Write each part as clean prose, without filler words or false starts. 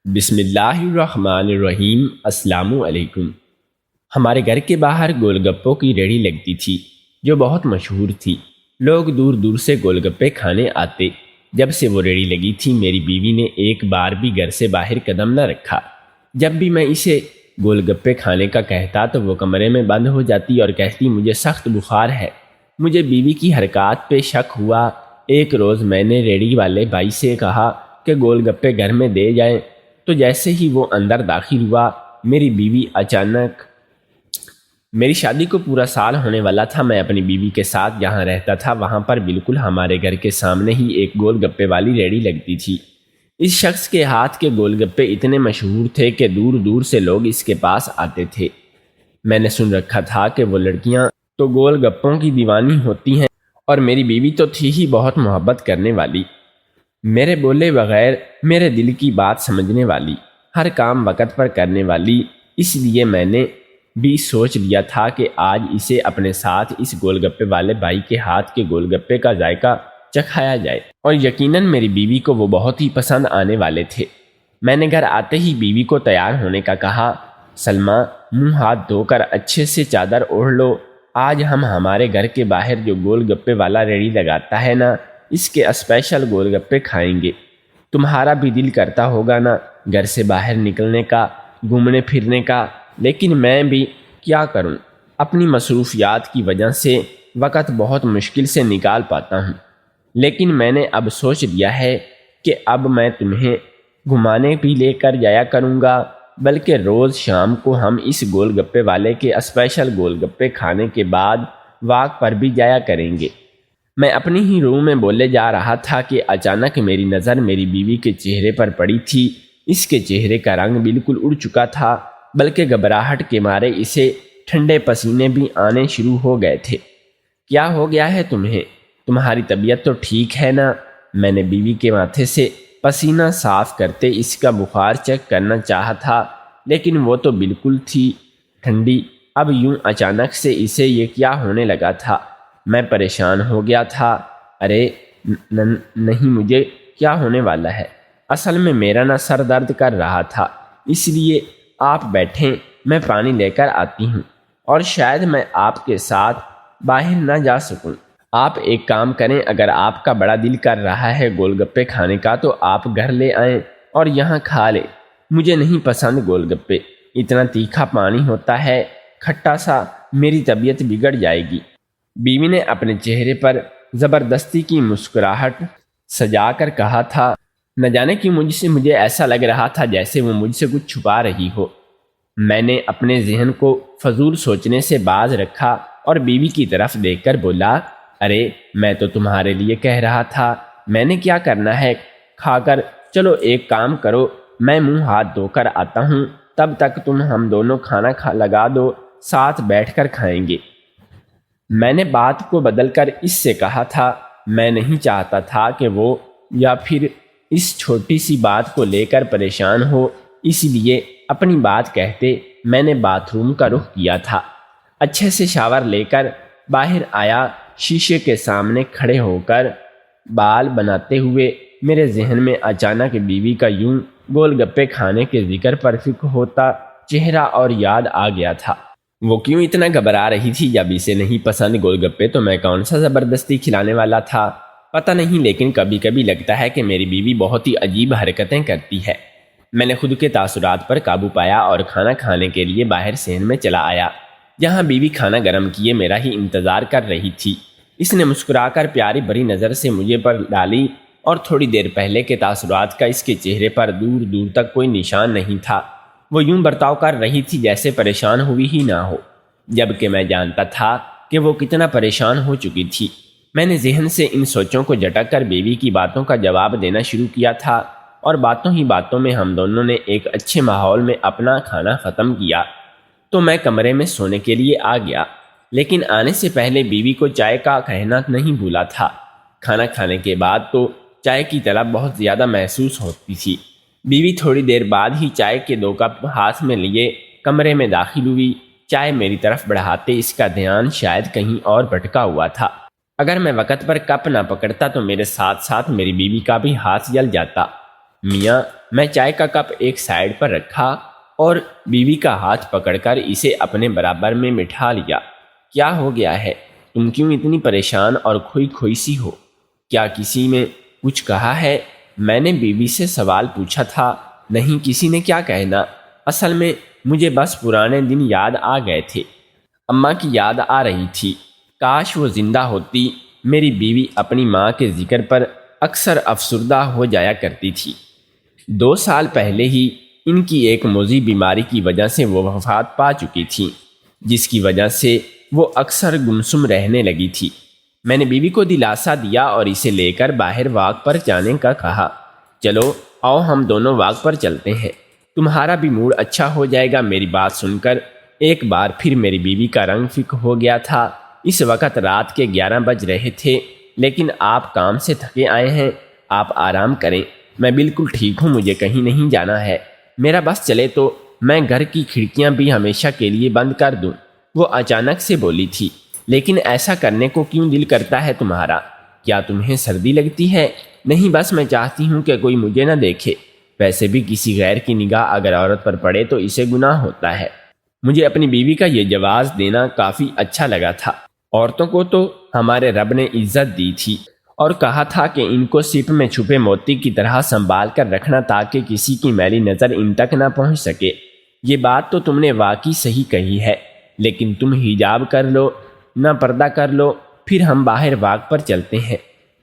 بسم اللہ الرحمن الرحیم۔ السلام علیکم۔ ہمارے گھر کے باہر گول گپوں کی ریڑھی لگتی تھی جو بہت مشہور تھی۔ لوگ دور دور سے گول گپے کھانے آتے۔ جب سے وہ ریڑھی لگی تھی میری بیوی نے ایک بار بھی گھر سے باہر قدم نہ رکھا۔ جب بھی میں اسے گول گپے کھانے کا کہتا تو وہ کمرے میں بند ہو جاتی اور کہتی مجھے سخت بخار ہے۔ مجھے بیوی کی حرکات پہ شک ہوا۔ ایک روز میں نے ریڑھی والے بھائی سے کہا کہ گول گپے گھر میں دے جائیں، تو جیسے ہی وہ اندر داخل ہوا میری بیوی اچانک میری شادی کو پورا سال ہونے والا تھا۔ میں اپنی بیوی کے ساتھ جہاں رہتا تھا وہاں پر بالکل ہمارے گھر کے سامنے ہی ایک گول گپے والی ریڑھی لگتی تھی۔ اس شخص کے ہاتھ کے گول گپے اتنے مشہور تھے کہ دور دور سے لوگ اس کے پاس آتے تھے۔ میں نے سن رکھا تھا کہ وہ لڑکیاں تو گول گپوں کی دیوانی ہوتی ہیں، اور میری بیوی تو تھی ہی بہت محبت کرنے والی، میرے بولے بغیر میرے دل کی بات سمجھنے والی، ہر کام وقت پر کرنے والی۔ اس لیے میں نے بھی سوچ لیا تھا کہ آج اسے اپنے ساتھ اس گول گپے والے بھائی کے ہاتھ کے گول گپے کا ذائقہ چکھایا جائے، اور یقیناً میری بیوی کو وہ بہت ہی پسند آنے والے تھے۔ میں نے گھر آتے ہی بیوی کو تیار ہونے کا کہا۔ سلمہ، منہ ہاتھ دھو کر اچھے سے چادر اوڑھ لو، آج ہم ہمارے گھر کے باہر جو گول گپے والا ریڑھی لگاتا ہے نا، اس کے اسپیشل گول گپے کھائیں گے۔ تمہارا بھی دل کرتا ہوگا نا گھر سے باہر نکلنے کا، گھومنے پھرنے کا، لیکن میں بھی کیا کروں، اپنی مصروفیات کی وجہ سے وقت بہت مشکل سے نکال پاتا ہوں۔ لیکن میں نے اب سوچ لیا ہے کہ اب میں تمہیں گھمانے بھی لے کر جایا کروں گا، بلکہ روز شام کو ہم اس گول گپے والے کے اسپیشل گول گپے کھانے کے بعد واک پر بھی جایا کریں گے۔ میں اپنی ہی روح میں بولے جا رہا تھا کہ اچانک میری نظر میری بیوی کے چہرے پر پڑی تھی۔ اس کے چہرے کا رنگ بالکل اڑ چکا تھا، بلکہ گھبراہٹ کے مارے اسے ٹھنڈے پسینے بھی آنے شروع ہو گئے تھے۔ کیا ہو گیا ہے تمہیں؟ تمہاری طبیعت تو ٹھیک ہے نا؟ میں نے بیوی کے ماتھے سے پسینہ صاف کرتے اس کا بخار چیک کرنا چاہا تھا، لیکن وہ تو بالکل تھی ٹھنڈی۔ اب یوں اچانک سے اسے یہ کیا ہونے لگا تھا؟ میں پریشان ہو گیا تھا۔ ارے نہیں، مجھے کیا ہونے والا ہے؟ اصل میں میرا نہ سر درد کر رہا تھا، اس لیے آپ بیٹھیں، میں پانی لے کر آتی ہوں، اور شاید میں آپ کے ساتھ باہر نہ جا سکوں۔ آپ ایک کام کریں، اگر آپ کا بڑا دل کر رہا ہے گول گپے کھانے کا تو آپ گھر لے آئیں اور یہاں کھا لیں۔ مجھے نہیں پسند گول گپے، اتنا تیکھا پانی ہوتا ہے، کھٹا سا، میری طبیعت بگڑ جائے گی۔ بیوی نے اپنے چہرے پر زبردستی کی مسکراہٹ سجا کر کہا تھا۔ نہ جانے کہ مجھے ایسا لگ رہا تھا جیسے وہ مجھ سے کچھ چھپا رہی ہو۔ میں نے اپنے ذہن کو فضول سوچنے سے باز رکھا اور بیوی کی طرف دیکھ کر بولا، ارے میں تو تمہارے لیے کہہ رہا تھا، میں نے کیا کرنا ہے کھا کر؟ چلو ایک کام کرو، میں منہ ہاتھ دھو کر آتا ہوں، تب تک ہم دونوں کھانا لگا دو، ساتھ بیٹھ کر کھائیں گے۔ میں نے بات کو بدل کر اس سے کہا تھا۔ میں نہیں چاہتا تھا کہ وہ یا پھر اس چھوٹی سی بات کو لے کر پریشان ہو، اس لیے اپنی بات کہتے میں نے باتھ روم کا رخ کیا تھا۔ اچھے سے شاور لے کر باہر آیا، شیشے کے سامنے کھڑے ہو کر بال بناتے ہوئے میرے ذہن میں اچانک بیوی کا یوں گول گپے کھانے کے ذکر پر فکر ہوتا چہرہ اور یاد آ گیا تھا۔ وہ کیوں اتنا گھبرا رہی تھی؟ جب اسے نہیں پسند گول گپے تو میں کون سا زبردستی کھلانے والا تھا؟ پتہ نہیں، لیکن کبھی کبھی لگتا ہے کہ میری بیوی بہت ہی عجیب حرکتیں کرتی ہے۔ میں نے خود کے تاثرات پر قابو پایا اور کھانا کھانے کے لیے باہر صحن میں چلا آیا، جہاں بیوی کھانا گرم کیے میرا ہی انتظار کر رہی تھی۔ اس نے مسکرا کر پیاری بری نظر سے مجھے پر ڈالی، اور تھوڑی دیر پہلے کے تاثرات کا اس کے چہرے پر دور دور تک کوئی نشان نہیں تھا۔ وہ یوں برتاؤ کر رہی تھی جیسے پریشان ہوئی ہی نہ ہو، جبکہ میں جانتا تھا کہ وہ کتنا پریشان ہو چکی تھی۔ میں نے ذہن سے ان سوچوں کو جھٹک کر بیوی کی باتوں کا جواب دینا شروع کیا تھا، اور باتوں ہی باتوں میں ہم دونوں نے ایک اچھے ماحول میں اپنا کھانا ختم کیا تو میں کمرے میں سونے کے لیے آ گیا۔ لیکن آنے سے پہلے بیوی کو چائے کا کہنا نہیں بھولا تھا۔ کھانا کھانے کے بعد تو چائے کی طلب بہت زیادہ محسوس ہوتی تھی۔ بیوی تھوڑی دیر بعد ہی چائے کے 2 کپ ہاتھ میں لیے کمرے میں داخل ہوئی۔ چائے میری طرف بڑھاتے اس کا دھیان شاید کہیں اور بھٹکا ہوا تھا۔ اگر میں وقت پر کپ نہ پکڑتا تو میرے ساتھ ساتھ میری بیوی کا بھی ہاتھ جل جاتا۔ میاں میں چائے کا کپ ایک سائڈ پر رکھا اور بیوی کا ہاتھ پکڑ کر اسے اپنے برابر میں بٹھا لیا۔ کیا ہو گیا ہے؟ تم کیوں اتنی پریشان اور کھوئی کھوئی سی ہو؟ کیا کسی نے کچھ کہا ہے؟ میں نے بیوی سے سوال پوچھا تھا۔ نہیں، کسی نے کیا کہنا، اصل میں مجھے بس پرانے دن یاد آ گئے تھے۔ اماں کی یاد آ رہی تھی۔ کاش وہ زندہ ہوتی۔ میری بیوی اپنی ماں کے ذکر پر اکثر افسردہ ہو جایا کرتی تھی۔ 2 سال پہلے ہی ان کی ایک موذی بیماری کی وجہ سے وہ وفات پا چکی تھی، جس کی وجہ سے وہ اکثر گمسم رہنے لگی تھی۔ میں نے بیوی کو دلاسا دیا اور اسے لے کر باہر واک پر جانے کا کہا۔ چلو آؤ ہم دونوں واک پر چلتے ہیں، تمہارا بھی موڈ اچھا ہو جائے گا۔ میری بات سن کر ایک بار پھر میری بیوی کا رنگ فکر ہو گیا تھا۔ اس وقت رات کے 11 بج رہے تھے۔ لیکن آپ کام سے تھکے آئے ہیں، آپ آرام کریں۔ میں بالکل ٹھیک ہوں، مجھے کہیں نہیں جانا ہے۔ میرا بس چلے تو میں گھر کی کھڑکیاں بھی ہمیشہ کے لیے بند کر دوں۔ وہ اچانک سے بولی تھی۔ لیکن ایسا کرنے کو کیوں دل کرتا ہے تمہارا؟ کیا تمہیں سردی لگتی ہے؟ نہیں، بس میں چاہتی ہوں کہ کوئی مجھے نہ دیکھے۔ ویسے بھی کسی غیر کی نگاہ اگر عورت پر پڑے تو اسے گناہ ہوتا ہے۔ مجھے اپنی بیوی کا یہ جواز دینا کافی اچھا لگا تھا۔ عورتوں کو تو ہمارے رب نے عزت دی تھی اور کہا تھا کہ ان کو سپ میں چھپے موتی کی طرح سنبھال کر رکھنا تاکہ کسی کی میلی نظر ان تک نہ پہنچ سکے۔ یہ بات تو تم نے واقعی صحیح کہی ہے، لیکن تم حجاب کر لو، نہ پردہ کر لو، پھر ہم باہر واک پر چلتے ہیں۔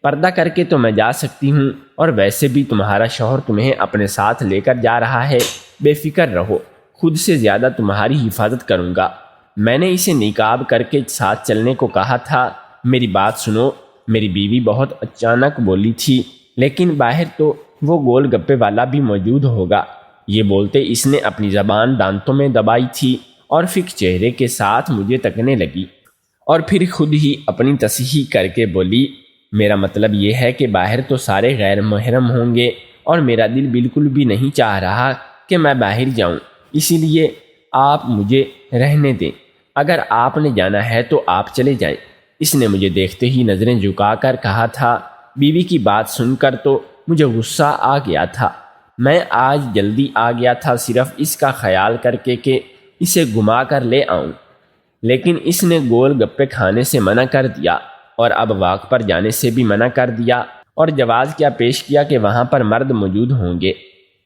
پردہ کر کے تو میں جا سکتی ہوں، اور ویسے بھی تمہارا شوہر تمہیں اپنے ساتھ لے کر جا رہا ہے۔ بے فکر رہو، خود سے زیادہ تمہاری حفاظت کروں گا۔ میں نے اسے نقاب کر کے ساتھ چلنے کو کہا تھا۔ میری بات سنو، میری بیوی بہت اچانک بولی تھی، لیکن باہر تو وہ گول گپے والا بھی موجود ہوگا۔ یہ بولتے اس نے اپنی زبان دانتوں میں دبائی تھی اور فکر چہرے کے ساتھ مجھے تکنے لگی، اور پھر خود ہی اپنی تصحیح کر کے بولی، میرا مطلب یہ ہے کہ باہر تو سارے غیر محرم ہوں گے، اور میرا دل بالکل بھی نہیں چاہ رہا کہ میں باہر جاؤں، اسی لیے آپ مجھے رہنے دیں۔ اگر آپ نے جانا ہے تو آپ چلے جائیں۔ اس نے مجھے دیکھتے ہی نظریں جھکا کر کہا تھا۔ بیوی کی بات سن کر تو مجھے غصہ آ گیا تھا۔ میں آج جلدی آ گیا تھا صرف اس کا خیال کر کے کہ اسے گھما کر لے آؤں، لیکن اس نے گول گپے کھانے سے منع کر دیا اور اب واک پر جانے سے بھی منع کر دیا، اور جواز کیا پیش کیا کہ وہاں پر مرد موجود ہوں گے۔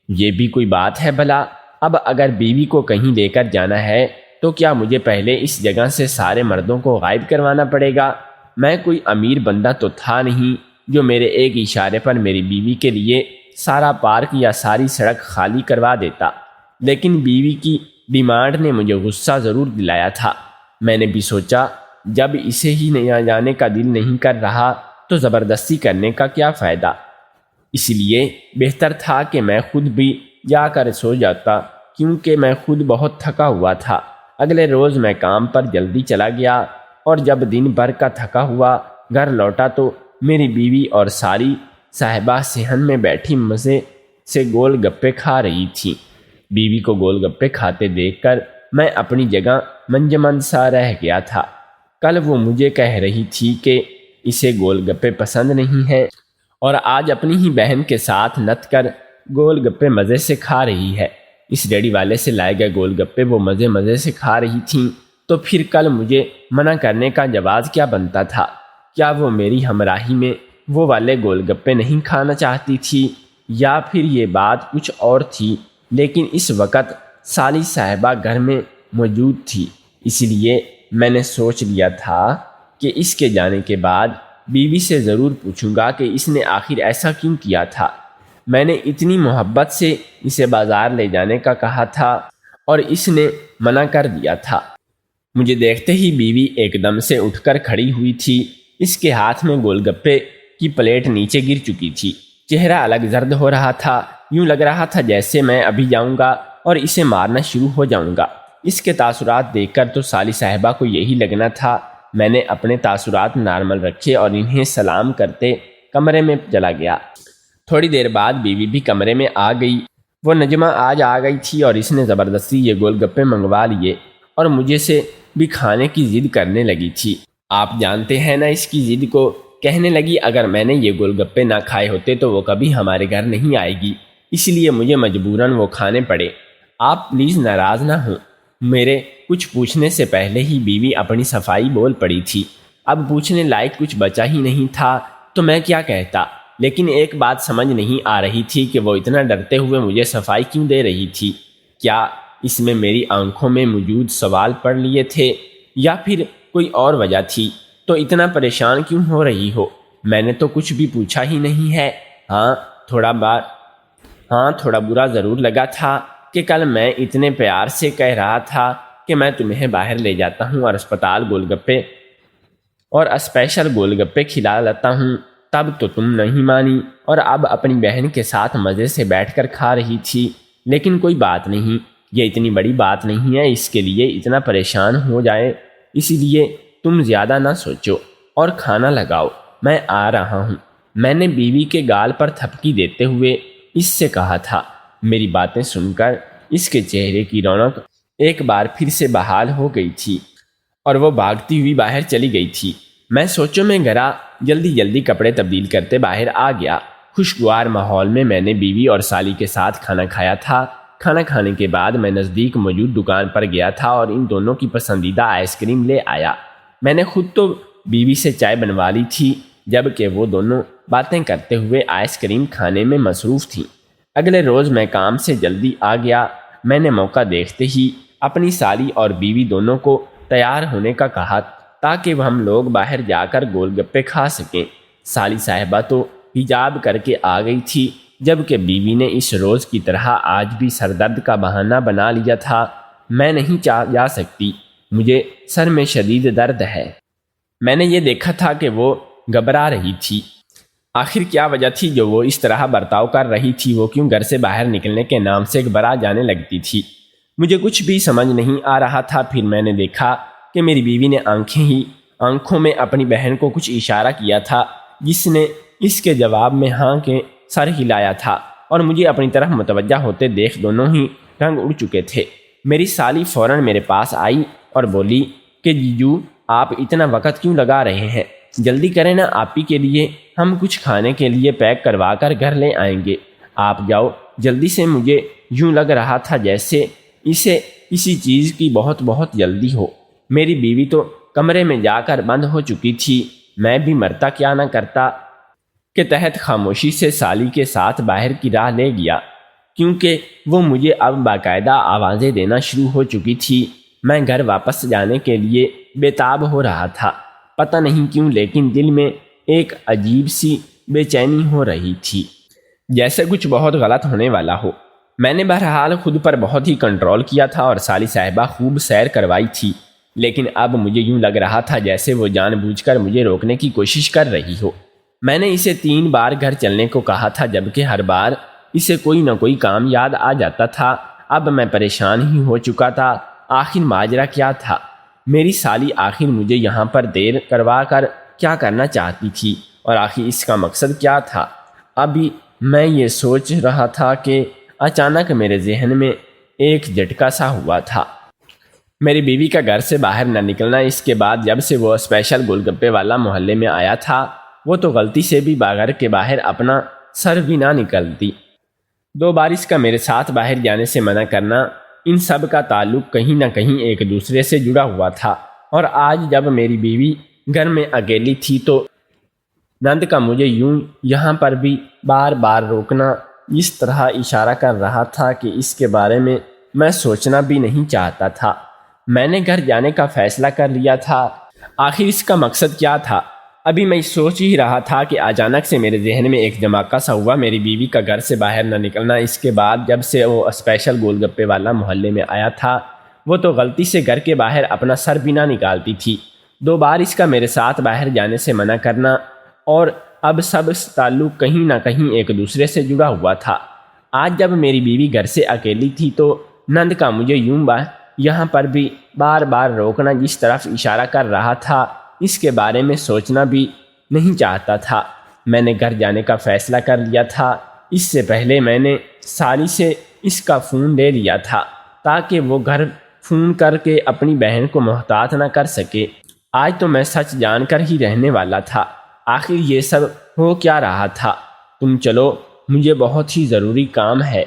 یہ بھی کوئی بات ہے بھلا؟ اب اگر بیوی کو کہیں لے کر جانا ہے تو کیا مجھے پہلے اس جگہ سے سارے مردوں کو غائب کروانا پڑے گا؟ میں کوئی امیر بندہ تو تھا نہیں جو میرے ایک اشارے پر میری بیوی کے لیے سارا پارک یا ساری سڑک خالی کروا دیتا۔ لیکن بیوی کی ڈیمانڈ نے مجھے غصہ ضرور دلایا تھا۔ میں نے بھی سوچا جب اسے ہی نہیں جانے کا دل نہیں کر رہا تو زبردستی کرنے کا کیا فائدہ؟ اس لیے بہتر تھا کہ میں خود بھی جا کر سو جاتا، کیونکہ میں خود بہت تھکا ہوا تھا۔ اگلے روز میں کام پر جلدی چلا گیا، اور جب دن بھر کا تھکا ہوا گھر لوٹا تو میری بیوی اور ساری صاحبہ صحن میں بیٹھی مزے سے گول گپے کھا رہی تھی۔ بیوی کو گول گپے کھاتے دیکھ کر میں اپنی جگہ منجمد سا رہ گیا تھا۔ کل وہ مجھے کہہ رہی تھی کہ اسے گول گپے پسند نہیں ہیں، اور آج اپنی ہی بہن کے ساتھ نت کر گول گپے مزے سے کھا رہی ہے۔ اس ریڑھی والے سے لائے گئے گول گپے وہ مزے مزے سے کھا رہی تھیں، تو پھر کل مجھے منع کرنے کا جواز کیا بنتا تھا؟ کیا وہ میری ہمراہی میں وہ والے گول گپے نہیں کھانا چاہتی تھی، یا پھر یہ بات کچھ اور تھی؟ لیکن اس وقت سالی صاحبہ گھر میں موجود تھی، اس لیے میں نے سوچ لیا تھا کہ اس کے جانے کے بعد بیوی سے ضرور پوچھوں گا کہ اس نے آخر ایسا کیوں کیا تھا۔ میں نے اتنی محبت سے اسے بازار لے جانے کا کہا تھا اور اس نے منع کر دیا تھا۔ مجھے دیکھتے ہی بیوی ایک دم سے اٹھ کر کھڑی ہوئی تھی۔ اس کے ہاتھ میں گول گپے کی پلیٹ نیچے گر چکی تھی، چہرہ الگ زرد ہو رہا تھا، یوں لگ رہا تھا جیسے میں ابھی جاؤں گا اور اسے مارنا شروع ہو جاؤں گا۔ اس کے تاثرات دیکھ کر تو سالی صاحبہ کو یہی لگنا تھا۔ میں نے اپنے تاثرات نارمل رکھے اور انہیں سلام کرتے کمرے میں چلا گیا۔ تھوڑی دیر بعد بیوی بھی کمرے میں آ گئی۔ وہ نجمہ آج آ گئی تھی اور اس نے زبردستی یہ گول گپے منگوا لیے اور مجھے سے بھی کھانے کی ضد کرنے لگی تھی۔ آپ جانتے ہیں نا اس کی ضد کو؟ کہنے لگی اگر میں نے یہ گول گپے نہ کھائے ہوتے تو وہ کبھی ہمارے گھر نہیں آئے گی۔ اس لیے مجھے مجبوراً وہ کھانے پڑے۔ آپ پلیز ناراض نہ ہوں۔ میرے کچھ پوچھنے سے پہلے ہی بیوی اپنی صفائی بول پڑی تھی۔ اب پوچھنے لائق کچھ بچا ہی نہیں تھا تو میں کیا کہتا، لیکن ایک بات سمجھ نہیں آ رہی تھی کہ وہ اتنا ڈرتے ہوئے مجھے صفائی کیوں دے رہی تھی۔ کیا اس میں میری آنکھوں میں موجود سوال پڑھ لیے تھے یا پھر کوئی اور وجہ تھی؟ تو اتنا پریشان کیوں ہو رہی ہو؟ میں نے تو کچھ بھی پوچھا ہی نہیں ہے۔ ہاں تھوڑا برا ضرور لگا تھا کہ کل میں اتنے پیار سے کہہ رہا تھا کہ میں تمہیں باہر لے جاتا ہوں اور اسپیشل گول گپے کھلا لیتا ہوں، تب تو تم نہیں مانی اور اب اپنی بہن کے ساتھ مزے سے بیٹھ کر کھا رہی تھی۔ لیکن کوئی بات نہیں، یہ اتنی بڑی بات نہیں ہے اس کے لیے اتنا پریشان ہو جائے، اسی لیے تم زیادہ نہ سوچو اور کھانا لگاؤ، میں آ رہا ہوں۔ میں نے بیوی کے گال پر تھپکی دیتے ہوئے اس سے کہا تھا۔ میری باتیں سن کر اس کے چہرے کی رونق ایک بار پھر سے بحال ہو گئی تھی اور وہ بھاگتی ہوئی باہر چلی گئی تھی۔ میں سوچوں میں گرا، جلدی کپڑے تبدیل کرتے باہر آ گیا۔ خوشگوار ماحول میں نے بیوی اور سالی کے ساتھ کھانا کھایا تھا۔ کھانا کھانے کے بعد میں نزدیک موجود دکان پر گیا تھا اور ان دونوں کی پسندیدہ آئس کریم لے آیا۔ میں نے خود تو بیوی سے چائے بنوا لی تھی، جبکہ وہ دونوں باتیں کرتے ہوئے آئس کریم کھانے میں مصروف تھیں۔ اگلے روز میں کام سے جلدی آ گیا۔ میں نے موقع دیکھتے ہی اپنی سالی اور بیوی دونوں کو تیار ہونے کا کہا تاکہ ہم لوگ باہر جا کر گول گپے کھا سکیں۔ سالی صاحبہ تو حجاب کر کے آ گئی تھی، جبکہ بیوی نے اس روز کی طرح آج بھی سر درد کا بہانہ بنا لیا تھا۔ میں نہیں جا سکتی، مجھے سر میں شدید درد ہے۔ میں نے یہ دیکھا تھا کہ وہ گھبرا رہی تھی۔ آخر کیا وجہ تھی جو وہ اس طرح برتاؤ کر رہی تھی؟ وہ کیوں گھر سے باہر نکلنے کے نام سے گھبرا جانے لگتی تھی؟ مجھے کچھ بھی سمجھ نہیں آ رہا تھا۔ پھر میں نے دیکھا کہ میری بیوی نے آنکھوں میں اپنی بہن کو کچھ اشارہ کیا تھا، جس نے اس کے جواب میں ہاں کے سر ہلایا تھا اور مجھے اپنی طرف متوجہ ہوتے دیکھ دونوں ہی رنگ اڑ چکے تھے۔ میری سالی فوراً میرے پاس آئی اور بولی کہ جیجو آپ اتنا وقت کیوں لگا رہے ہیں؟ جلدی کریں نا، آپی کے لیے ہم کچھ کھانے کے لیے پیک کروا کر گھر لے آئیں گے۔ آپ جاؤ جلدی سے، مجھے یوں لگ رہا تھا جیسے اسے کسی چیز کی بہت جلدی ہو۔ میری بیوی تو کمرے میں جا کر بند ہو چکی تھی۔ میں بھی مرتا کیا نہ کرتا کے تحت خاموشی سے سالی کے ساتھ باہر کی راہ لے گیا، کیونکہ وہ مجھے اب باقاعدہ آوازیں دینا شروع ہو چکی تھی۔ میں گھر واپس جانے کے لیے بے تاب ہو رہا تھا، پتہ نہیں کیوں، لیکن دل میں ایک عجیب سی بے چینی ہو رہی تھی، جیسے کچھ بہت غلط ہونے والا ہو۔ میں نے بہرحال خود پر بہت ہی کنٹرول کیا تھا اور سالی صاحبہ خوب سیر کروائی تھی، لیکن اب مجھے یوں لگ رہا تھا جیسے وہ جان بوجھ کر مجھے روکنے کی کوشش کر رہی ہو۔ میں نے اسے 3 بار گھر چلنے کو کہا تھا، جبکہ ہر بار اسے کوئی نہ کوئی کام یاد آ جاتا تھا۔ اب میں پریشان ہی ہو چکا تھا، آخر ماجرا کیا تھا؟ میری سالی آخر مجھے یہاں پر دیر کروا کر کیا کرنا چاہتی تھی اور آخر اس کا مقصد کیا تھا؟ ابھی میں یہ سوچ رہا تھا کہ اچانک میرے ذہن میں ایک جھٹکا سا ہوا تھا۔ میری بیوی کا گھر سے باہر نہ نکلنا۔ اس کے بعد جب سے وہ اسپیشل گول گپے والا محلے میں آیا تھا، وہ تو غلطی سے بھی گھر کے باہر اپنا سر بھی نہ نکلتی۔ 2 بار اس کا میرے ساتھ باہر جانے سے منع کرنا، ان سب کا تعلق کہیں نہ کہیں ایک دوسرے سے جڑا ہوا تھا۔ اور آج جب میری بیوی گھر میں اکیلی تھی تو نند کا مجھے یوں یہاں پر بھی بار بار روکنا اس طرح اشارہ کر رہا تھا کہ اس کے بارے میں سوچنا بھی نہیں چاہتا تھا۔ میں نے گھر جانے کا فیصلہ کر لیا تھا۔ آخر اس کا مقصد کیا تھا؟ ابھی میں سوچ ہی رہا تھا کہ اچانک سے میرے ذہن میں ایک دھماکہ سا ہوا۔ میری بیوی کا گھر سے باہر نہ نکلنا۔ اس کے بعد جب سے وہ اسپیشل گول گپے والا محلے میں آیا تھا، وہ تو غلطی سے گھر کے باہر اپنا سر بھی نہ نکالتی تھی۔ 2 بار اس کا میرے ساتھ باہر جانے سے منع کرنا، اور اب سب تعلق کہیں نہ کہیں ایک دوسرے سے جڑا ہوا تھا۔ آج جب میری بیوی گھر سے اکیلی تھی تو نند کا مجھے یوں یہاں پر بھی بار بار روکنا جس طرف اشارہ کر رہا تھا، اس کے بارے میں سوچنا بھی نہیں چاہتا تھا۔ میں نے گھر جانے کا فیصلہ کر لیا تھا۔ اس سے پہلے میں نے سالی سے اس کا فون لے لیا تھا تاکہ وہ گھر فون کر کے اپنی بہن کو محتاط نہ کر سکے۔ آج تو میں سچ جان کر ہی رہنے والا تھا۔ آخر یہ سب ہو کیا رہا تھا؟ تم چلو مجھے بہت ہی ضروری کام ہے۔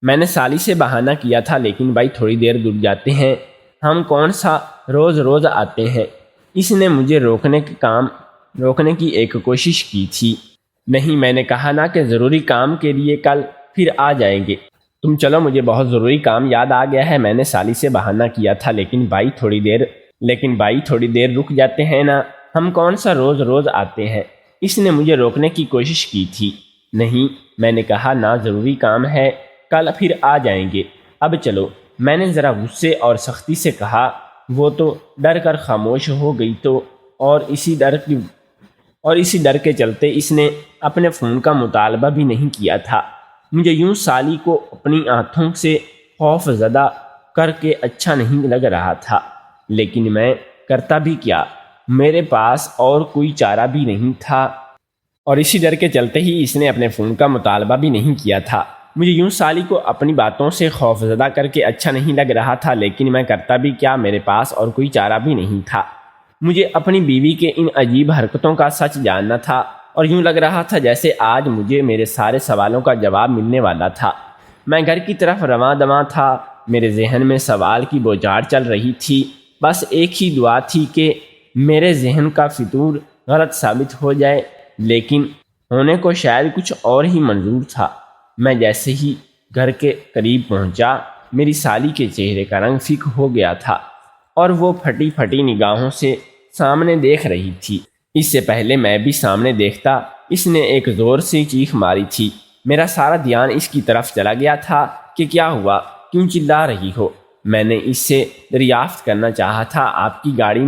میں نے سالی سے بہانہ کیا تھا، لیکن بھائی تھوڑی دیر دور جاتے ہیں، ہم کون سا روز روز آتے ہیں۔ اس نے مجھے روکنے کی ایک کوشش کی تھی۔ نہیں، میں نے کہا نا کہ ضروری کام کے لیے کل پھر آ جائیں گے۔ تم چلو، مجھے بہت ضروری کام یاد آ گیا ہے۔ میں نے سالی سے بہانہ کیا تھا، لیکن بھائی تھوڑی دیر رک جاتے ہیں نا، ہم کون سا روز روز آتے ہیں۔ اس نے مجھے روکنے کی کوشش کی تھی۔ نہیں، میں نے کہا نا، ضروری کام ہے، کل پھر آ جائیں گے، اب چلو۔ میں نے ذرا غصے اور سختی سے کہا۔ وہ تو ڈر کر خاموش ہو گئی اور اسی ڈر کے چلتے اس نے اپنے فون کا مطالبہ بھی نہیں کیا تھا۔ مجھے یوں سالی کو اپنی آنکھوں سے خوف زدہ کر کے اچھا نہیں لگ رہا تھا، لیکن میں کرتا بھی کیا، میرے پاس اور کوئی چارہ بھی نہیں تھا، اور اسی ڈر کے چلتے ہی اس نے اپنے فون کا مطالبہ بھی نہیں کیا تھا۔ مجھے یوں سالی کو اپنی باتوں سے خوف زدہ کر کے اچھا نہیں لگ رہا تھا، لیکن میں کرتا بھی کیا، میرے پاس اور کوئی چارہ بھی نہیں تھا۔ مجھے اپنی بیوی کے ان عجیب حرکتوں کا سچ جاننا تھا، اور یوں لگ رہا تھا جیسے آج مجھے میرے سارے سوالوں کا جواب ملنے والا تھا۔ میں گھر کی طرف رواں دواں تھا، میرے ذہن میں سوال کی بوچھاڑ چل رہی تھی۔ بس ایک ہی دعا تھی کہ میرے ذہن کا فطور غلط ثابت ہو جائے، لیکن ہونے کو شاید کچھ اور ہی منظور تھا۔ میں جیسے ہی گھر کے قریب پہنچا، میری سالی کے چہرے کا رنگ فیکا ہو گیا تھا، اور وہ پھٹی پھٹی نگاہوں سے سامنے دیکھ رہی تھی۔ اس سے پہلے میں بھی سامنے دیکھتا، اس نے ایک زور سے چیخ ماری تھی۔ میرا سارا دھیان اس کی طرف چلا گیا تھا کہ کیا ہوا، کیوں چلا رہی ہو۔ میں نے اس سے دریافت کرنا چاہا تھا، آپ کی گاڑی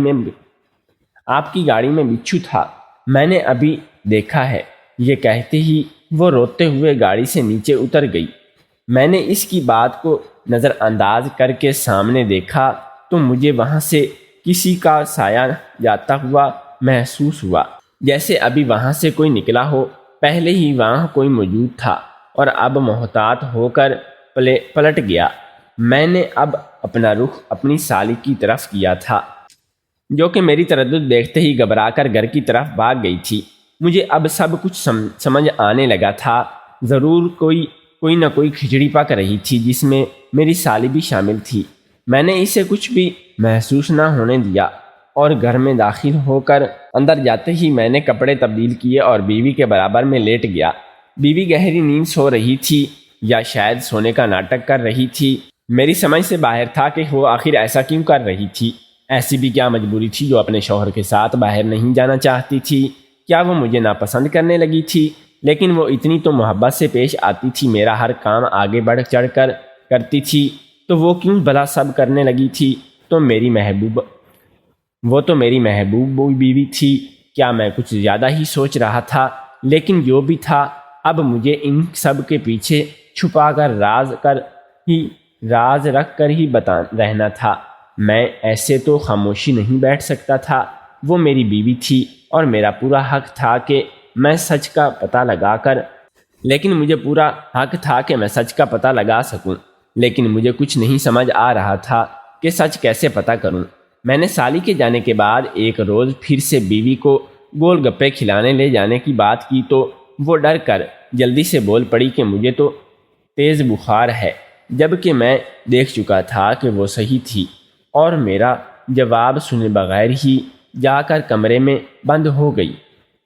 میں بچھو تھا، میں نے ابھی دیکھا ہے۔ یہ کہتے ہی وہ روتے ہوئے گاڑی سے نیچے اتر گئی۔ میں نے اس کی بات کو نظر انداز کر کے سامنے دیکھا تو مجھے وہاں سے کسی کا سایہ جاتا ہوا محسوس ہوا، جیسے ابھی وہاں سے کوئی نکلا ہو۔ پہلے ہی وہاں کوئی موجود تھا اور اب محتاط ہو کر پلٹ گیا۔ میں نے اب اپنا رخ اپنی سالی کی طرف کیا تھا، جو کہ میری تردد دیکھتے ہی گھبرا کر گھر کی طرف بھاگ گئی تھی۔ مجھے اب سب کچھ سمجھ آنے لگا تھا۔ ضرور کوئی نہ کوئی کھچڑی پک رہی تھی جس میں میری سالی بھی شامل تھی۔ میں نے اسے کچھ بھی محسوس نہ ہونے دیا، اور گھر میں داخل ہو کر اندر جاتے ہی میں نے کپڑے تبدیل کیے اور بیوی کے برابر میں لیٹ گیا۔ بیوی گہری نیند سو رہی تھی، یا شاید سونے کا ناٹک کر رہی تھی۔ میری سمجھ سے باہر تھا کہ وہ آخر ایسا کیوں کر رہی تھی۔ ایسی بھی کیا مجبوری تھی جو اپنے شوہر کے ساتھ باہر نہیں جانا چاہتی تھی؟ کیا وہ مجھے ناپسند کرنے لگی تھی؟ لیکن وہ اتنی تو محبت سے پیش آتی تھی، میرا ہر کام آگے بڑھ چڑھ کر کرتی تھی، تو وہ کیوں بھلا سب کرنے لگی تھی؟ وہ تو میری محبوب بیوی تھی۔ کیا میں کچھ زیادہ ہی سوچ رہا تھا؟ لیکن جو بھی تھا، اب مجھے ان سب کے پیچھے چھپا کر راز رکھ کر ہی رہنا تھا۔ میں ایسے تو خاموشی نہیں بیٹھ سکتا تھا۔ وہ میری بیوی تھی اور میرا پورا حق تھا کہ میں سچ کا پتہ لگا سکوں، لیکن مجھے کچھ نہیں سمجھ آ رہا تھا کہ سچ کیسے پتہ کروں۔ میں نے سالی کے جانے کے بعد ایک روز پھر سے بیوی کو گول گپے کھلانے لے جانے کی بات کی تو وہ ڈر کر جلدی سے بول پڑی کہ مجھے تو تیز بخار ہے، جبکہ میں دیکھ چکا تھا کہ وہ صحیح تھی، اور میرا جواب سنے بغیر ہی جا کر کمرے میں بند ہو گئی۔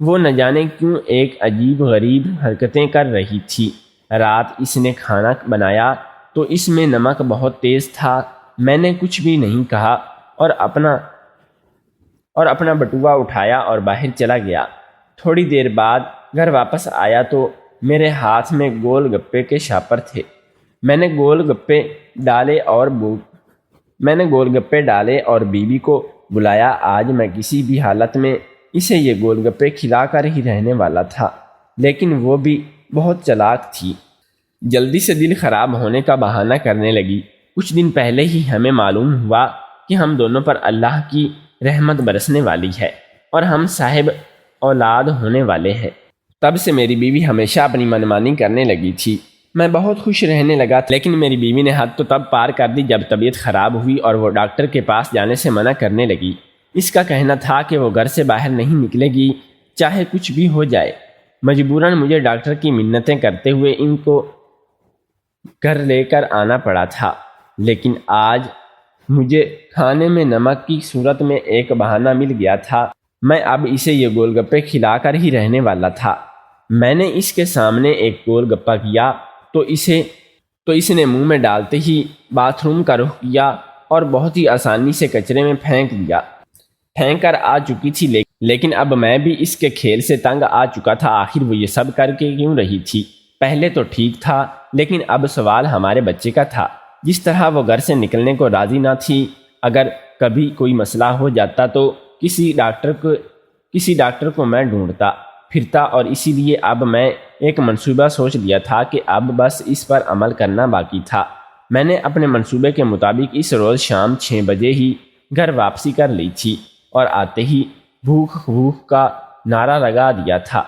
وہ نہ جانے کیوں ایک عجیب غریب حرکتیں کر رہی تھی۔ رات اس نے کھانا بنایا تو اس میں نمک بہت تیز تھا۔ میں نے کچھ بھی نہیں کہا اور اپنا بٹوا اٹھایا اور باہر چلا گیا۔ تھوڑی دیر بعد گھر واپس آیا تو میرے ہاتھ میں گول گپے کے شاپر تھے۔ میں نے گول گپے ڈالے اور بیوی کو بلایا۔ آج میں کسی بھی حالت میں اسے یہ گول گپے کھلا کر ہی رہنے والا تھا، لیکن وہ بھی بہت چالاک تھی۔ جلدی سے دل خراب ہونے کا بہانہ کرنے لگی۔ کچھ دن پہلے ہی ہمیں معلوم ہوا کہ ہم دونوں پر اللہ کی رحمت برسنے والی ہے اور ہم صاحب اولاد ہونے والے ہیں۔ تب سے میری بیوی ہمیشہ اپنی منمانی کرنے لگی تھی۔ میں بہت خوش رہنے لگا تھا، لیکن میری بیوی نے حد تو تب پار کر دی جب طبیعت خراب ہوئی اور وہ ڈاکٹر کے پاس جانے سے منع کرنے لگی۔ اس کا کہنا تھا کہ وہ گھر سے باہر نہیں نکلے گی، چاہے کچھ بھی ہو جائے۔ مجبوراً مجھے ڈاکٹر کی منتیں کرتے ہوئے ان کو گھر لے کر آنا پڑا تھا، لیکن آج مجھے کھانے میں نمک کی صورت میں ایک بہانہ مل گیا تھا۔ میں اب اسے یہ گول گپے کھلا کر ہی رہنے والا تھا۔ میں نے اس کے سامنے ایک گول گپا کیا تو اس نے منہ میں ڈالتے ہی باتھ روم کا رخ کیا اور بہت ہی آسانی سے کچرے میں پھینک کر آ چکی تھی، لیکن اب میں بھی اس کے کھیل سے تنگ آ چکا تھا۔ آخر وہ یہ سب کر کے کیوں رہی تھی؟ پہلے تو ٹھیک تھا، لیکن اب سوال ہمارے بچے کا تھا۔ جس طرح وہ گھر سے نکلنے کو راضی نہ تھی، اگر کبھی کوئی مسئلہ ہو جاتا تو کسی ڈاکٹر کو میں ڈھونڈتا پھرتا، اور اسی لیے اب میں ایک منصوبہ سوچ لیا تھا کہ اب بس اس پر عمل کرنا باقی تھا۔ میں نے اپنے منصوبے کے مطابق اس روز شام 6 بجے ہی گھر واپسی کر لی تھی اور آتے ہی بھوک کا نعرہ لگا دیا تھا۔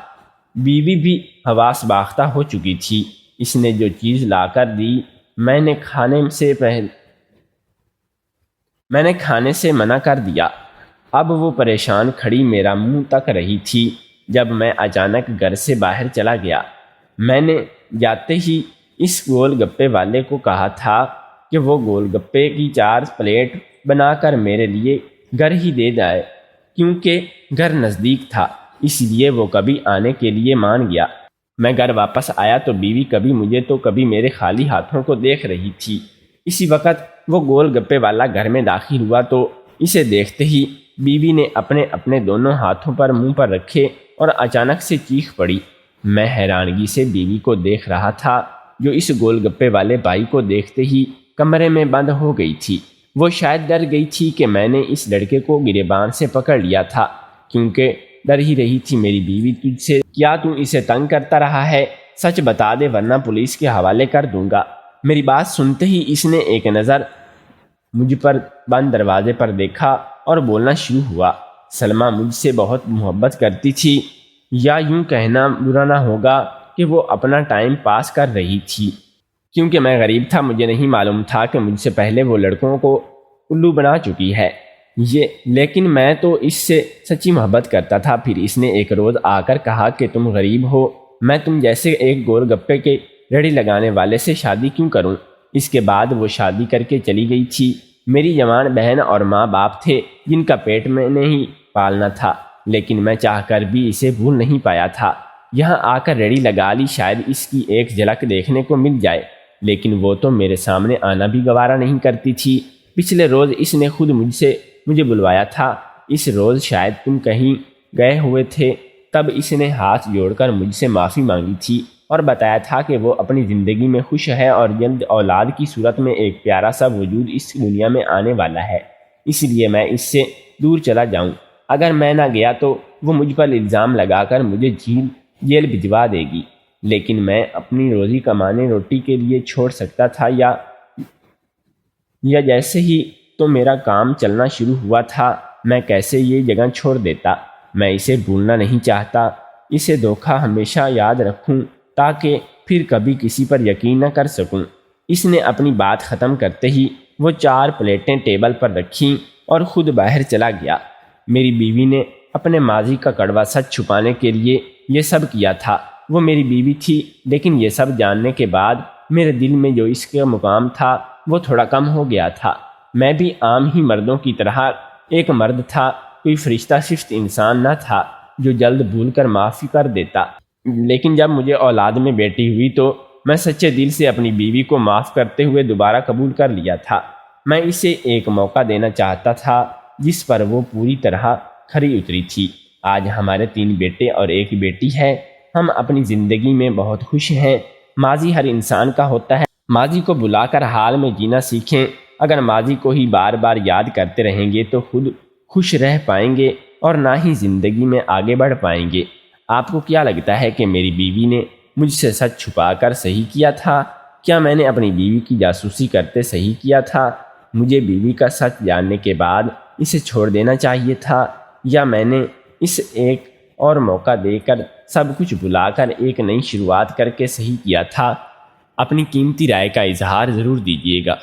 بیوی بھی حواس باختہ ہو چکی تھی۔ اس نے جو چیز لا کر دی، میں نے کھانے سے منع کر دیا۔ اب وہ پریشان کھڑی میرا منہ تک رہی تھی جب میں اچانک گھر سے باہر چلا گیا۔ میں نے جاتے ہی اس گول گپے والے کو کہا تھا کہ وہ گول گپے کی 4 پلیٹ بنا کر میرے لیے گھر ہی دے جائے، کیونکہ گھر نزدیک تھا، اس لیے وہ کبھی آنے کے لیے مان گیا۔ میں گھر واپس آیا تو بیوی کبھی مجھے تو کبھی میرے خالی ہاتھوں کو دیکھ رہی تھی۔ اسی وقت وہ گول گپے والا گھر میں داخل ہوا تو اسے دیکھتے ہی بیوی نے اپنے دونوں ہاتھوں پر منہ پر رکھے اور اچانک سے چیخ پڑی۔ میں حیرانگی سے بیوی کو دیکھ رہا تھا، جو اس گول گپے والے بھائی کو دیکھتے ہی کمرے میں بند ہو گئی تھی۔ وہ شاید ڈر گئی تھی کہ میں نے اس لڑکے کو گریبان سے پکڑ لیا تھا، کیونکہ ڈر ہی رہی تھی میری بیوی تجھ سے کیا تو اسے تنگ کرتا رہا ہے؟ سچ بتا دے ورنہ پولیس کے حوالے کر دوں گا۔ میری بات سنتے ہی اس نے ایک نظر مجھ پر بند دروازے پر دیکھا اور بولنا شروع ہوا۔ سلمہ مجھ سے بہت محبت کرتی تھی، یا یوں کہنا برا نہ ہوگا کہ وہ اپنا ٹائم پاس کر رہی تھی۔ کیونکہ میں غریب تھا، مجھے نہیں معلوم تھا کہ مجھ سے پہلے وہ لڑکوں کو الو بنا چکی ہے لیکن میں تو اس سے سچی محبت کرتا تھا۔ پھر اس نے ایک روز آ کر کہا کہ تم غریب ہو، میں تم جیسے ایک گول گپے کے ریڑھی لگانے والے سے شادی کیوں کروں؟ اس کے بعد وہ شادی کر کے چلی گئی تھی۔ میری جوان بہن اور ماں باپ تھے جن کا پیٹ میں نے ہی پالنا تھا، لیکن میں چاہ کر بھی اسے بھول نہیں پایا تھا۔ یہاں آ کر ریڑھی لگا لی، شاید اس کی ایک جھلک دیکھنے کو مل جائے، لیکن وہ تو میرے سامنے آنا بھی گوارا نہیں کرتی تھی۔ پچھلے روز اس نے خود مجھے بلوایا تھا۔ اس روز شاید تم کہیں گئے ہوئے تھے، تب اس نے ہاتھ جوڑ کر مجھ سے معافی مانگی تھی اور بتایا تھا کہ وہ اپنی زندگی میں خوش ہے اور جلد اولاد کی صورت میں ایک پیارا سا وجود اس دنیا میں آنے والا ہے، اس لیے میں اس سے دور چلا جاؤں۔ اگر میں نہ گیا تو وہ مجھ پر الزام لگا کر مجھے جیل بھجوا دے گی، لیکن میں اپنی روزی کمانے روٹی کے لیے چھوڑ سکتا تھا یا جیسے ہی تو میرا کام چلنا شروع ہوا تھا میں کیسے یہ جگہ چھوڑ دیتا۔ میں اسے بھولنا نہیں چاہتا، اسے دھوکا ہمیشہ یاد رکھوں تاکہ پھر کبھی کسی پر یقین نہ کر سکوں۔ اس نے اپنی بات ختم کرتے ہی وہ 4 پلیٹیں ٹیبل پر رکھیں اور خود باہر چلا گیا۔ میری بیوی نے اپنے ماضی کا کڑوا سچ چھپانے کے لیے یہ سب کیا تھا۔ وہ میری بیوی تھی، لیکن یہ سب جاننے کے بعد میرے دل میں جو اس کا مقام تھا وہ تھوڑا کم ہو گیا تھا۔ میں بھی عام ہی مردوں کی طرح ایک مرد تھا، کوئی فرشتہ شفت انسان نہ تھا جو جلد بھول کر معافی کر دیتا۔ لیکن جب مجھے اولاد میں بیٹی ہوئی تو میں سچے دل سے اپنی بیوی کو معاف کرتے ہوئے دوبارہ قبول کر لیا تھا۔ میں اسے ایک موقع دینا چاہتا تھا جس پر وہ پوری طرح کھری اتری تھی۔ آج ہمارے 3 بیٹے اور 1 بیٹی ہے۔ ہم اپنی زندگی میں بہت خوش ہیں۔ ماضی ہر انسان کا ہوتا ہے، ماضی کو بلا کر حال میں جینا سیکھیں۔ اگر ماضی کو ہی بار بار یاد کرتے رہیں گے تو خود خوش رہ پائیں گے اور نہ ہی زندگی میں آگے بڑھ پائیں گے۔ آپ کو کیا لگتا ہے کہ میری بیوی نے مجھ سے سچ چھپا کر صحیح کیا تھا؟ کیا میں نے اپنی بیوی کی جاسوسی کرتے صحیح کیا تھا؟ مجھے بیوی کا سچ جاننے کے بعد اسے چھوڑ دینا چاہیے تھا، یا میں نے اس ایک اور موقع دے کر سب کچھ بلا کر ایک نئی شروعات کر کے صحیح کیا تھا؟ اپنی قیمتی رائے کا اظہار ضرور دیجیے گا۔